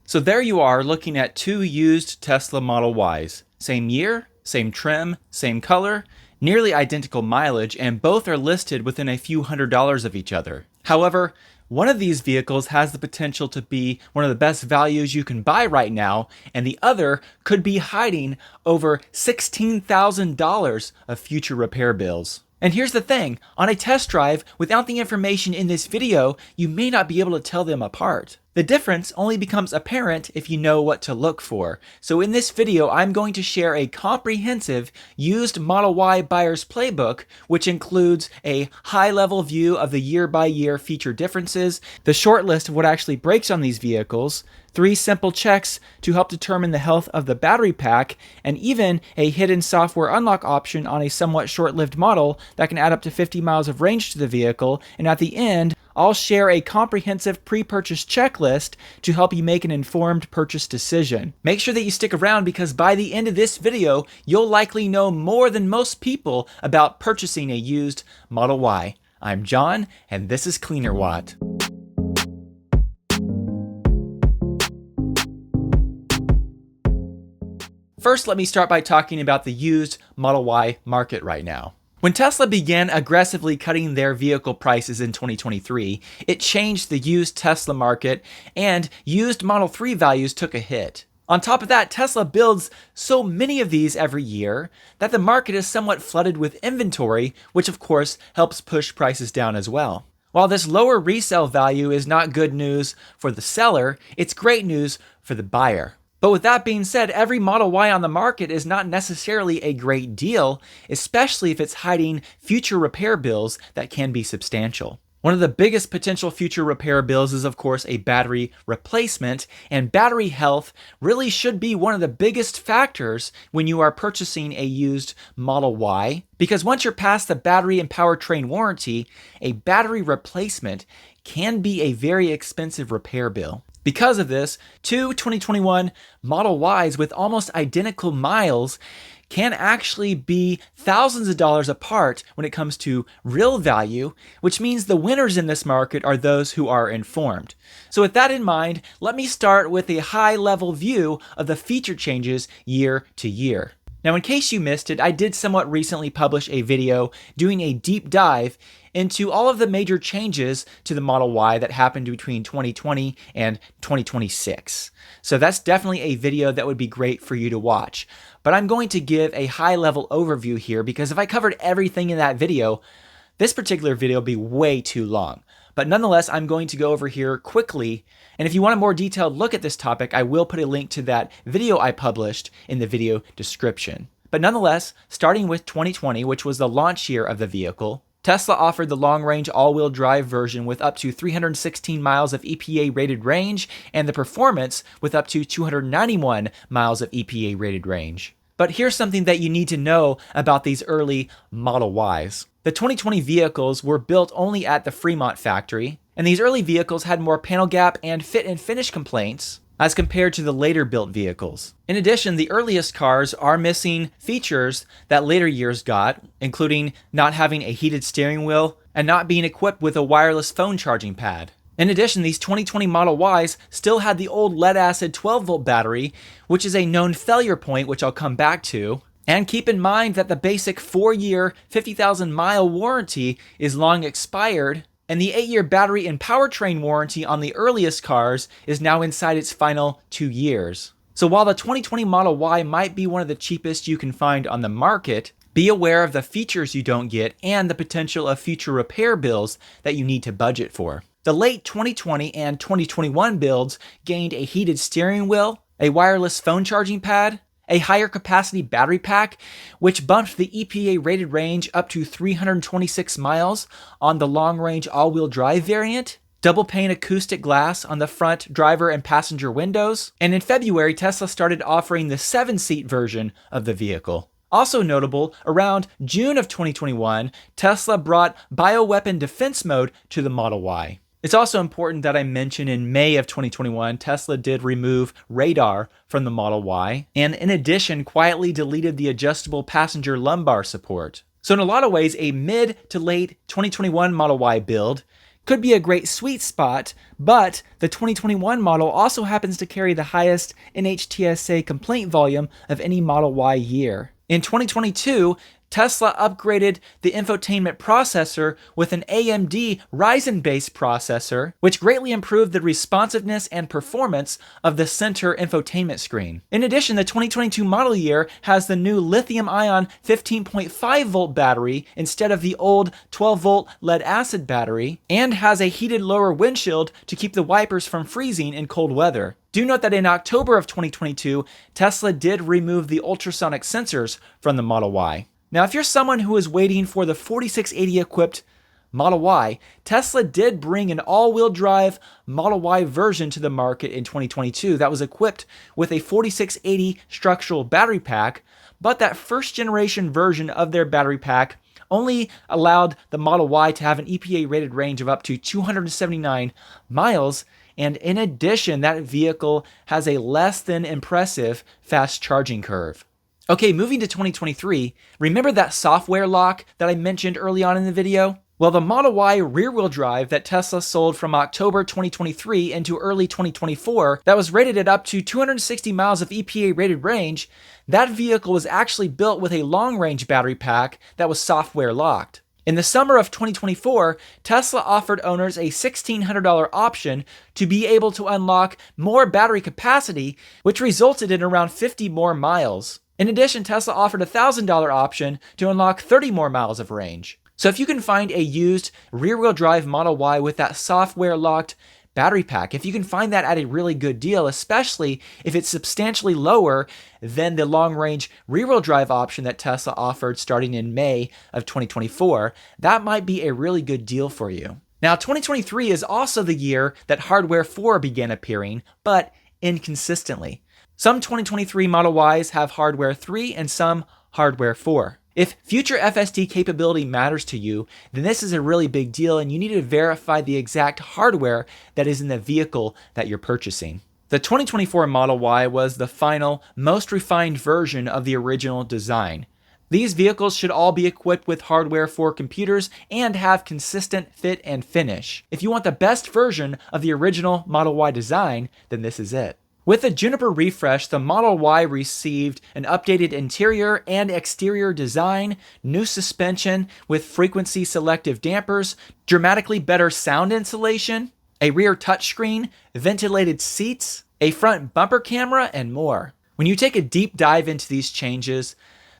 So there you are looking at two used Tesla Model Ys. Same year, same trim, same color, nearly identical mileage, and both are listed within a few $100s of each other. However, one of these vehicles has the potential to be one of the best values you can buy right now, and the other could be hiding over $16,000 of future repair bills. And here's the thing, on a test drive, without the information in this video, you may not be able to tell them apart. The difference only becomes apparent if you know what to look for. So in this video, I'm going to share a comprehensive used Model Y buyer's playbook, which includes a high-level view of the year-by-year feature differences, the short list of what actually breaks on these vehicles, 3 simple checks to help determine the health of the battery pack, and even a hidden software unlock option on a somewhat short-lived model that can add up to 50 miles of range to the vehicle, and at the end, I'll share a comprehensive pre-purchase checklist to help you make an informed purchase decision. Make sure that you stick around because by the end of this video, you'll likely know more than most people about purchasing a used Model Y. I'm John, and this is Cleanerwatt. First, let me start by talking about the used Model Y market right now. When Tesla began aggressively cutting their vehicle prices in 2023, it changed the used Tesla market, and used Model 3 values took a hit. On top of that, Tesla builds so many of these every year that the market is somewhat flooded with inventory, which of course helps push prices down as well. While this lower resale value is not good news for the seller, it's great news for the buyer. But with that being said, every Model Y on the market is not necessarily a great deal, especially if it's hiding future repair bills that can be substantial. One of the biggest potential future repair bills is of course a battery replacement, and battery health really should be one of the biggest factors when you are purchasing a used Model Y, because once you're past the battery and powertrain warranty, a battery replacement can be a very expensive repair bill. Because of this, two 2021 Model Ys with almost identical miles can actually be thousands of dollars apart when it comes to real value, which means the winners in this market are those who are informed. So with that in mind, let me start with a high-level view of the feature changes year to year. Now, in case you missed it, I did somewhat recently publish a video doing a deep dive into all of the major changes to the Model Y that happened between 2020 and 2026. So that's definitely a video that would be great for you to watch. But I'm going to give a high-level overview here because if I covered everything in that video, this particular video would be way too long. But nonetheless, I'm going to go over here quickly, and if you want a more detailed look at this topic, I will put a link to that video I published in the video description. But nonetheless, starting with 2020, which was the launch year of the vehicle, Tesla offered the long-range all-wheel drive version with up to 316 miles of EPA-rated range, and the performance with up to 291 miles of EPA-rated range. But here's something that you need to know about these early Model Ys. The 2020 vehicles were built only at the Fremont factory, and these early vehicles had more panel gap and fit and finish complaints as compared to the later built vehicles. In addition, the earliest cars are missing features that later years got, including not having a heated steering wheel and not being equipped with a wireless phone charging pad. In addition, these 2020 Model Ys still had the old lead-acid 12-volt battery, which is a known failure point, which I'll come back to. And keep in mind that the basic 4-year, 50,000-mile warranty is long expired, and the 8-year battery and powertrain warranty on the earliest cars is now inside its final 2 years. So while the 2020 Model Y might be one of the cheapest you can find on the market, be aware of the features you don't get and the potential of future repair bills that you need to budget for. The late 2020 and 2021 builds gained a heated steering wheel, a wireless phone charging pad, a higher capacity battery pack, which bumped the EPA rated range up to 326 miles on the long-range all-wheel drive variant, double pane acoustic glass on the front driver and passenger windows, and in February, Tesla started offering the 7-seat version of the vehicle. Also notable, around June of 2021, Tesla brought bioweapon defense mode to the Model Y. It's also important that I mention in May of 2021, Tesla did remove radar from the Model Y, and in addition, quietly deleted the adjustable passenger lumbar support. So in a lot of ways, a mid to late 2021 Model Y build could be a great sweet spot, but the 2021 model also happens to carry the highest NHTSA complaint volume of any Model Y year. In 2022, Tesla upgraded the infotainment processor with an AMD Ryzen-based processor, which greatly improved the responsiveness and performance of the center infotainment screen. In addition, the 2022 model year has the new lithium-ion 15.5-volt battery instead of the old 12-volt lead-acid battery, and has a heated lower windshield to keep the wipers from freezing in cold weather. Do note that in October of 2022, Tesla did remove the ultrasonic sensors from the Model Y. Now, if you're someone who is waiting for the 4680 equipped Model Y, Tesla did bring an all-wheel drive Model Y version to the market in 2022 that was equipped with a 4680 structural battery pack, but that first generation version of their battery pack only allowed the Model Y to have an EPA rated range of up to 279 miles, and in addition, that vehicle has a less than impressive fast charging curve. Okay, moving to 2023, remember that software lock that I mentioned early on in the video? Well, the Model Y rear-wheel drive that Tesla sold from October 2023 into early 2024 that was rated at up to 260 miles of EPA rated range, that vehicle was actually built with a long-range battery pack that was software locked. In the summer of 2024, Tesla offered owners a $1,600 option to be able to unlock more battery capacity, which resulted in around 50 more miles. In addition, Tesla offered a $1,000 option to unlock 30 more miles of range. So if you can find a used rear-wheel drive Model Y with that software-locked battery pack, if you can find that at a really good deal, especially if it's substantially lower than the long-range rear-wheel drive option that Tesla offered starting in May of 2024, that might be a really good deal for you. Now, 2023 is also the year that Hardware 4 began appearing, but inconsistently. Some 2023 Model Ys have Hardware 3 and some Hardware 4. If future FSD capability matters to you, then this is a really big deal and you need to verify the exact hardware that is in the vehicle that you're purchasing. The 2024 Model Y was the final, most refined version of the original design. These vehicles should all be equipped with Hardware 4 computers and have consistent fit and finish. If you want the best version of the original Model Y design, then this is it. With the Juniper refresh, the Model Y received an updated interior and exterior design, new suspension with frequency selective dampers, dramatically better sound insulation, a rear touchscreen, ventilated seats, a front bumper camera, and more. When you take a deep dive into these changes,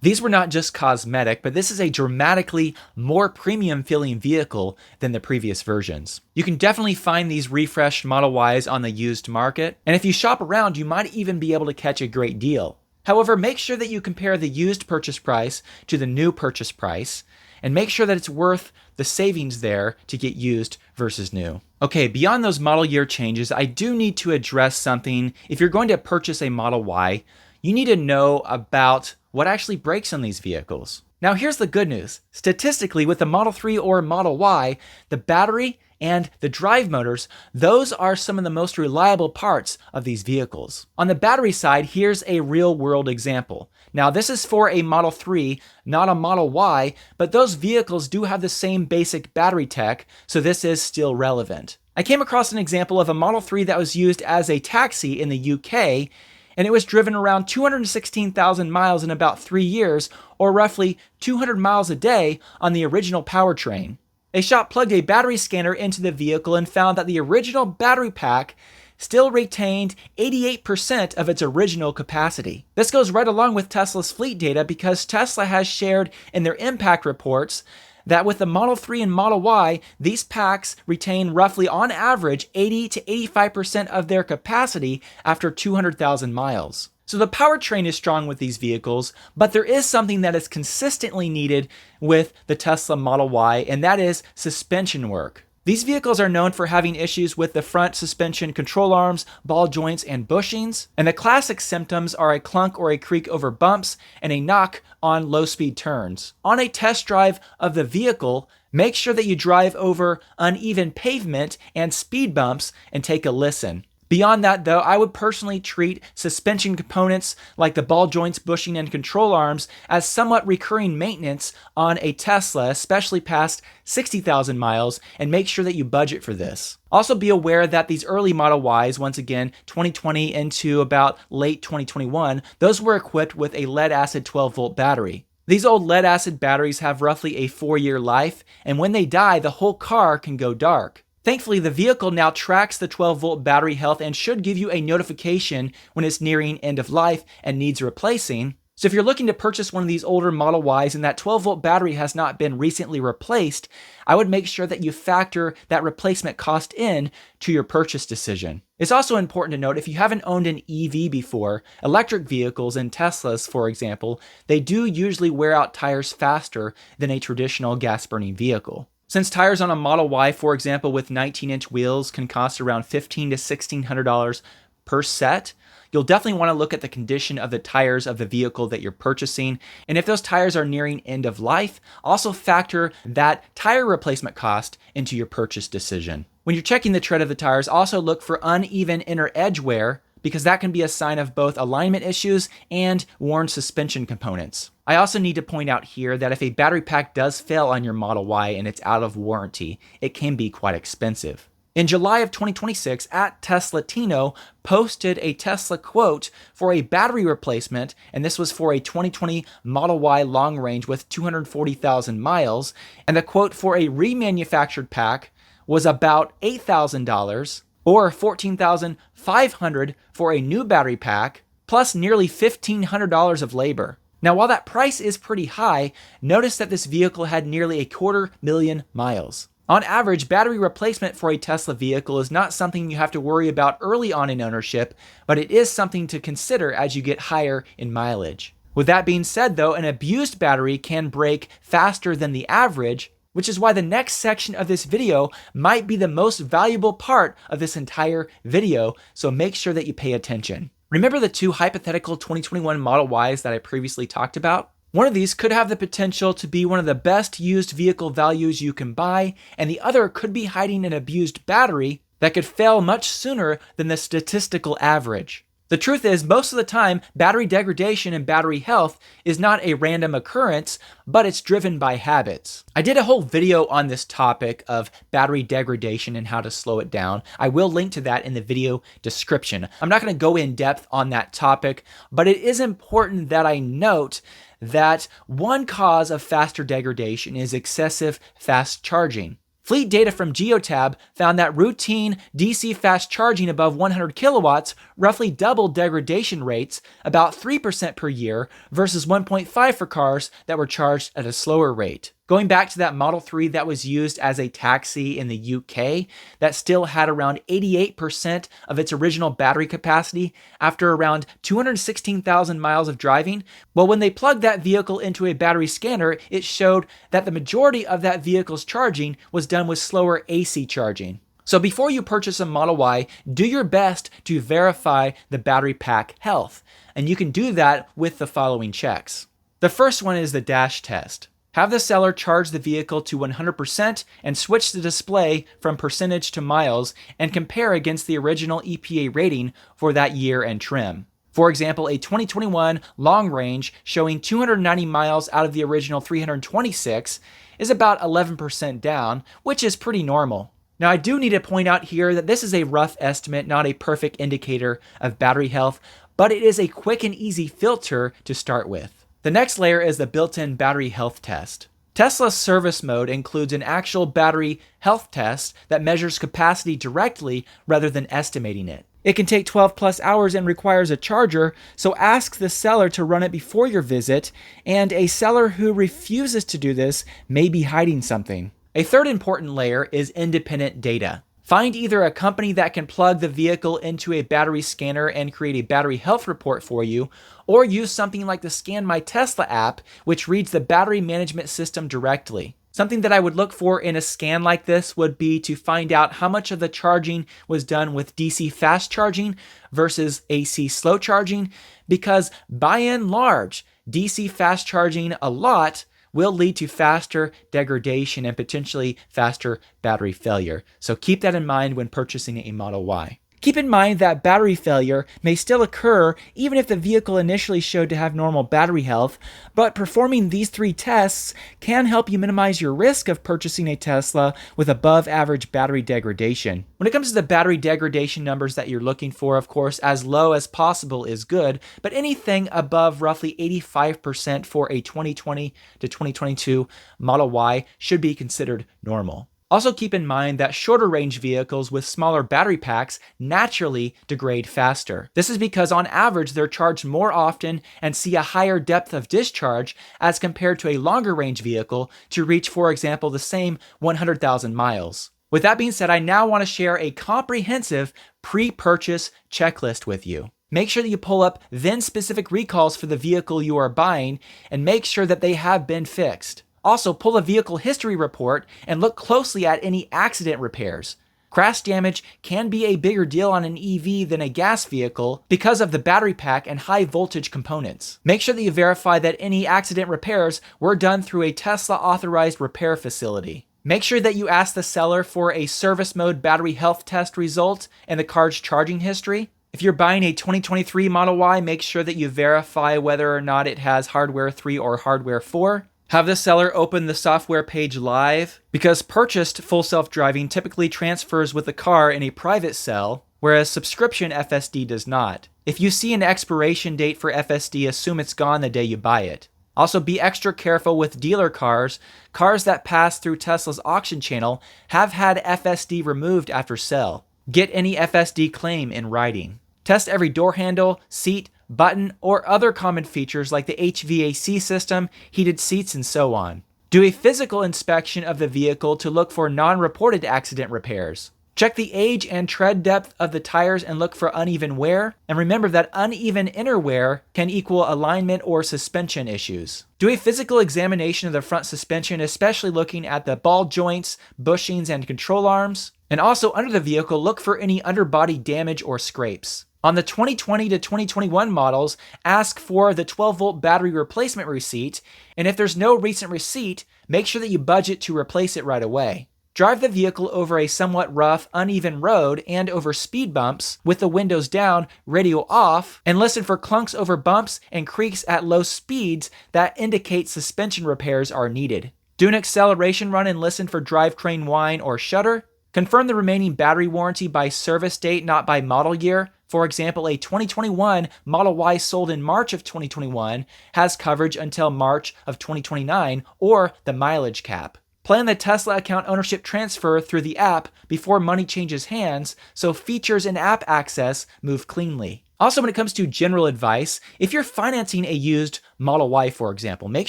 these were not just cosmetic, but this is a dramatically more premium feeling vehicle than the previous versions. You can definitely find these refreshed Model Ys on the used market, and if you shop around, you might even be able to catch a great deal. However, make sure that you compare the used purchase price to the new purchase price, and make sure that it's worth the savings there to get used versus new. Okay, beyond those model year changes, I do need to address something. If you're going to purchase a Model Y, you need to know about what actually breaks on these vehicles. Now here's the good news. Statistically, with the Model 3 or Model Y, the battery and the drive motors, those are some of the most reliable parts of these vehicles. On the battery side, here's a real-world example. Now this is for a Model 3, not a Model Y, but those vehicles do have the same basic battery tech, so this is still relevant. I came across an example of a Model 3 that was used as a taxi in the UK, and it was driven around 216,000 miles in about 3 years, or roughly 200 miles a day on the original powertrain. A shop plugged a battery scanner into the vehicle and found that the original battery pack still retained 88% of its original capacity. This goes right along with Tesla's fleet data because Tesla has shared in their impact reports that with the Model 3 and Model Y, these packs retain roughly on average 80 to 85% of their capacity after 200,000 miles. So the powertrain is strong with these vehicles, but there is something that is consistently needed with the Tesla Model Y, and that is suspension work. These vehicles are known for having issues with the front suspension control arms, ball joints, and bushings, and the classic symptoms are a clunk or a creak over bumps and a knock on low-speed turns. On a test drive of the vehicle, make sure that you drive over uneven pavement and speed bumps and take a listen. Beyond that, though, I would personally treat suspension components like the ball joints, bushing, and control arms as somewhat recurring maintenance on a Tesla, especially past 60,000 miles, and make sure that you budget for this. Also be aware that these early Model Ys, once again, 2020 into about late 2021, those were equipped with a lead-acid 12-volt battery. These old lead-acid batteries have roughly a 4-year life, and when they die, the whole car can go dark. Thankfully, the vehicle now tracks the 12-volt battery health and should give you a notification when it's nearing end of life and needs replacing. So if you're looking to purchase one of these older Model Ys and that 12-volt battery has not been recently replaced, I would make sure that you factor that replacement cost in to your purchase decision. It's also important to note, if you haven't owned an EV before, electric vehicles and Teslas, for example, they do usually wear out tires faster than a traditional gas-burning vehicle. Since tires on a Model Y, for example, with 19-inch wheels can cost around $1,500 to $1,600 per set, you'll definitely want to look at the condition of the tires of the vehicle that you're purchasing. And if those tires are nearing end of life, also factor that tire replacement cost into your purchase decision. When you're checking the tread of the tires, also look for uneven inner edge wear, because that can be a sign of both alignment issues and worn suspension components. I also need to point out here that if a battery pack does fail on your Model Y and it's out of warranty, it can be quite expensive. In July of 2026, @TeslaTino posted a Tesla quote for a battery replacement, and this was for a 2020 Model Y long range with 240,000 miles, and the quote for a remanufactured pack was about $8,000, or $14,500 for a new battery pack, plus nearly $1,500 of labor. Now, while that price is pretty high, notice that this vehicle had nearly 250,000 miles. On average, battery replacement for a Tesla vehicle is not something you have to worry about early on in ownership, but it is something to consider as you get higher in mileage. With that being said, though, an abused battery can break faster than the average, which is why the next section of this video might be the most valuable part of this entire video, so make sure that you pay attention. Remember the two hypothetical 2021 Model Ys that I previously talked about? One of these could have the potential to be one of the best used vehicle values you can buy, and the other could be hiding an abused battery that could fail much sooner than the statistical average. The truth is, most of the time, battery degradation and battery health is not a random occurrence, but it's driven by habits. I did a whole video on this topic of battery degradation and how to slow it down. I will link to that in the video description. I'm not going to go in depth on that topic, but it is important that I note that one cause of faster degradation is excessive fast charging. Fleet data from Geotab found that routine DC fast charging above 100 kilowatts roughly doubled degradation rates, about 3% per year, versus 1.5 for cars that were charged at a slower rate. Going back to that Model 3 that was used as a taxi in the UK, that still had around 88% of its original battery capacity after around 216,000 miles of driving. Well, when they plugged that vehicle into a battery scanner, it showed that the majority of that vehicle's charging was done with slower AC charging. So before you purchase a Model Y, do your best to verify the battery pack health. And you can do that with the following checks. The first one is the dash test. Have the seller charge the vehicle to 100% and switch the display from percentage to miles and compare against the original EPA rating for that year and trim. For example, a 2021 long range showing 290 miles out of the original 326 is about 11% down, which is pretty normal. Now, I do need to point out here that this is a rough estimate, not a perfect indicator of battery health, but it is a quick and easy filter to start with. The next layer is the built-in battery health test. Tesla's service mode includes an actual battery health test that measures capacity directly rather than estimating it. It can take 12 plus hours and requires a charger, so ask the seller to run it before your visit, and a seller who refuses to do this may be hiding something. A third important layer is independent data. Find either a company that can plug the vehicle into a battery scanner and create a battery health report for you, or use something like the Scan My Tesla app, which reads the battery management system directly. Something that I would look for in a scan like this would be to find out how much of the charging was done with DC fast charging versus AC slow charging, because by and large, DC fast charging a lot will lead to faster degradation and potentially faster battery failure. So keep that in mind when purchasing a Model Y. Keep in mind that battery failure may still occur even if the vehicle initially showed to have normal battery health, but performing these 3 tests can help you minimize your risk of purchasing a Tesla with above average battery degradation. When it comes to the battery degradation numbers that you're looking for, of course, as low as possible is good, but anything above roughly 85% for a 2020 to 2022 Model Y should be considered normal. Also keep in mind that shorter range vehicles with smaller battery packs naturally degrade faster. This is because on average they're charged more often and see a higher depth of discharge as compared to a longer range vehicle to reach, for example, the same 100,000 miles. With that being said, I now want to share a comprehensive pre-purchase checklist with you. Make sure that you pull up VIN-specific recalls for the vehicle you are buying and make sure that they have been fixed. Also, pull a vehicle history report and look closely at any accident repairs. Crash damage can be a bigger deal on an EV than a gas vehicle because of the battery pack and high voltage components. Make sure that you verify that any accident repairs were done through a Tesla authorized repair facility. Make sure that you ask the seller for a service mode battery health test result and the car's charging history. If you're buying a 2023 Model Y, make sure that you verify whether or not it has hardware 3 or hardware 4. Have the seller open the software page live, because purchased full self-driving typically transfers with the car in a private cell, whereas subscription FSD does not. If you see an expiration date for FSD, assume it's gone the day you buy it. Also, be extra careful with dealer cars. Cars that pass through Tesla's auction channel have had FSD removed after sale. Get any FSD claim in writing. Test every door handle, seat, button, or other common features like the HVAC system, heated seats, and so on. Do a physical inspection of the vehicle to look for non-reported accident repairs. Check the age and tread depth of the tires and look for uneven wear. And remember that uneven inner wear can equal alignment or suspension issues. Do a physical examination of the front suspension, especially looking at the ball joints, bushings, and control arms. And also under the vehicle, look for any underbody damage or scrapes. On the 2020 to 2021 models, ask for the 12-volt battery replacement receipt, and if there's no recent receipt, make sure that you budget to replace it right away. Drive the vehicle over a somewhat rough, uneven road and over speed bumps with the windows down, radio off, and listen for clunks over bumps and creaks at low speeds that indicate suspension repairs are needed. Do an acceleration run and listen for drivetrain whine or shudder. Confirm the remaining battery warranty by service date, not by model year. For example, a 2021 Model Y sold in March of 2021 has coverage until March of 2029 or the mileage cap. Plan the Tesla account ownership transfer through the app before money changes hands so features and app access move cleanly. Also, when it comes to general advice, if you're financing a used Model Y, for example, make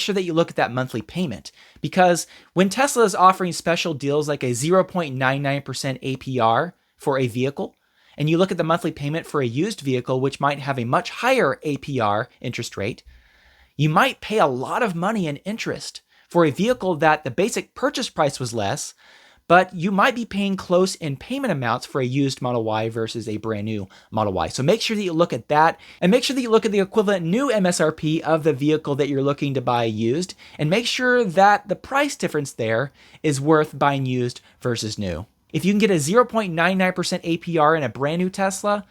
sure that you look at that monthly payment, because when Tesla is offering special deals like a 0.99% APR for a vehicle, and you look at the monthly payment for a used vehicle, which might have a much higher APR interest rate, you might pay a lot of money in interest for a vehicle that the basic purchase price was less, but you might be paying close in payment amounts for a used Model Y versus a brand new Model Y. So make sure that you look at that, and make sure that you look at the equivalent new MSRP of the vehicle that you're looking to buy used, and make sure that the price difference there is worth buying used versus new. If you can get a 0.99% APR in a brand new Tesla,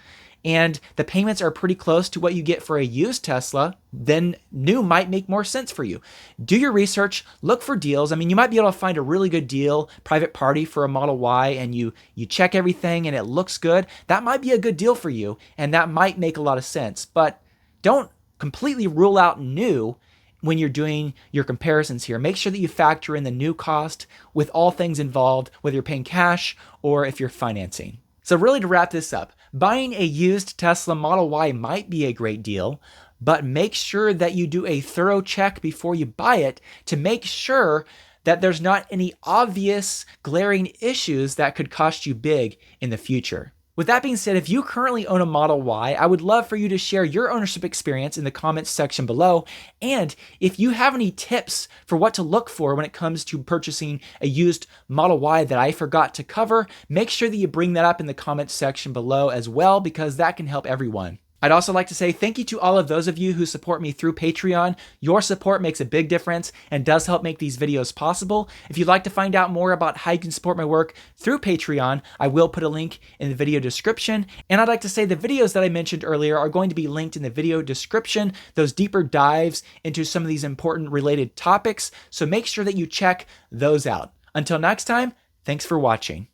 and the payments are pretty close to what you get for a used Tesla, then new might make more sense for you. Do your research, look for deals. I mean, you might be able to find a really good deal, private party for a Model Y, and you check everything and it looks good. That might be a good deal for you, and that might make a lot of sense. But don't completely rule out new when you're doing your comparisons here. Make sure that you factor in the new cost with all things involved, whether you're paying cash or if you're financing. So really, to wrap this up, buying a used Tesla Model Y might be a great deal, but make sure that you do a thorough check before you buy it to make sure that there's not any obvious glaring issues that could cost you big in the future. With that being said, if you currently own a Model Y, I would love for you to share your ownership experience in the comments section below. And if you have any tips for what to look for when it comes to purchasing a used Model Y that I forgot to cover, make sure that you bring that up in the comments section below as well, because that can help everyone. I'd also like to say thank you to all of those of you who support me through Patreon. Your support makes a big difference and does help make these videos possible. If you'd like to find out more about how you can support my work through Patreon, I will put a link in the video description. And I'd like to say the videos that I mentioned earlier are going to be linked in the video description, those deeper dives into some of these important related topics. So make sure that you check those out. Until next time, thanks for watching.